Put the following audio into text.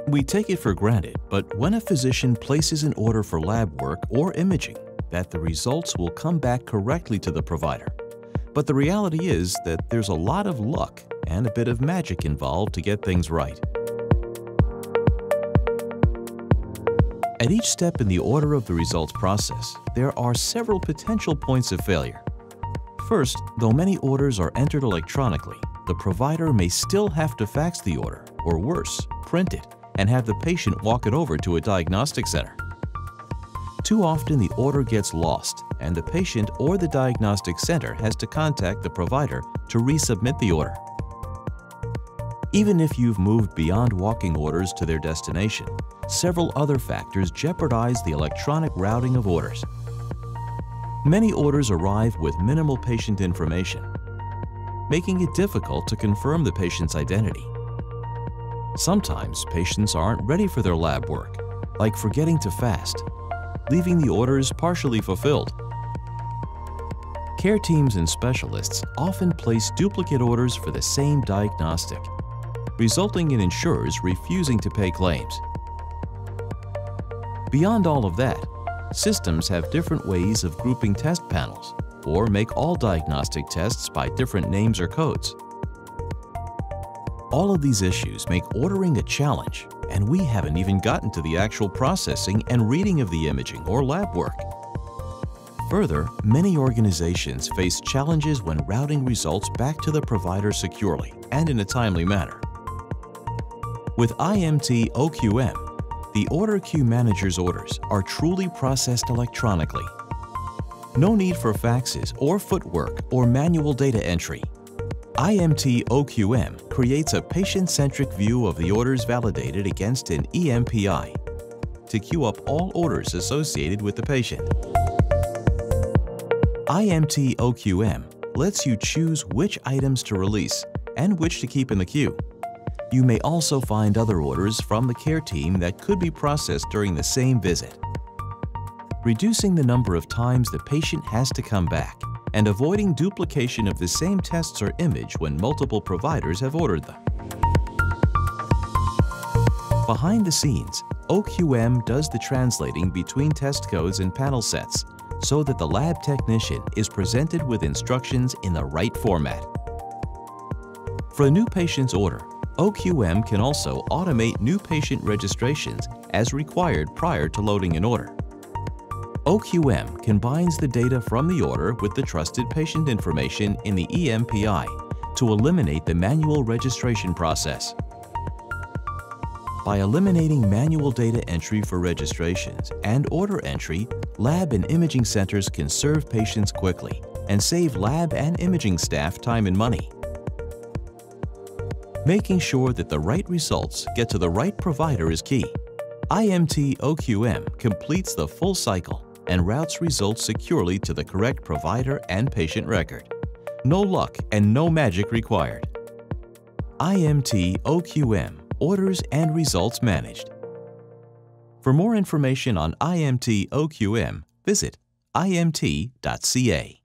We take it for granted, but when a physician places an order for lab work or imaging, that the results will come back correctly to the provider. But the reality is that there's a lot of luck and a bit of magic involved to get things right. At each step in the order of the results process, there are several potential points of failure. First, though many orders are entered electronically, the provider may still have to fax the order, or worse, print it, and have the patient walk it over to a diagnostic center. Too often the order gets lost, and the patient or the diagnostic center has to contact the provider to resubmit the order. Even if you've moved beyond walking orders to their destination, several other factors jeopardize the electronic routing of orders. Many orders arrive with minimal patient information, making it difficult to confirm the patient's identity. Sometimes patients aren't ready for their lab work, like forgetting to fast, leaving the orders partially fulfilled. Care teams and specialists often place duplicate orders for the same diagnostic, resulting in insurers refusing to pay claims. Beyond all of that, systems have different ways of grouping test panels or make all diagnostic tests by different names or codes. All of these issues make ordering a challenge, and we haven't even gotten to the actual processing and reading of the imaging or lab work. Further, many organizations face challenges when routing results back to the provider securely and in a timely manner. With IMT OQM, the order queue manager's orders are truly processed electronically. No need for faxes or footwork or manual data entry. IMT OQM creates a patient-centric view of the orders validated against an EMPI to queue up all orders associated with the patient. IMT OQM lets you choose which items to release and which to keep in the queue. You may also find other orders from the care team that could be processed during the same visit, reducing the number of times the patient has to come back and avoiding duplication of the same tests or image when multiple providers have ordered them. Behind the scenes, OQM does the translating between test codes and panel sets so that the lab technician is presented with instructions in the right format. For a new patient's order, OQM can also automate new patient registrations as required prior to loading an order. OQM combines the data from the order with the trusted patient information in the EMPI to eliminate the manual registration process. By eliminating manual data entry for registrations and order entry, lab and imaging centers can serve patients quickly and save lab and imaging staff time and money. Making sure that the right results get to the right provider is key. IMT OQM completes the full cycle and routes results securely to the correct provider and patient record. No luck and no magic required. IMT OQM, orders and results managed. For more information on IMT OQM, visit imt.ca.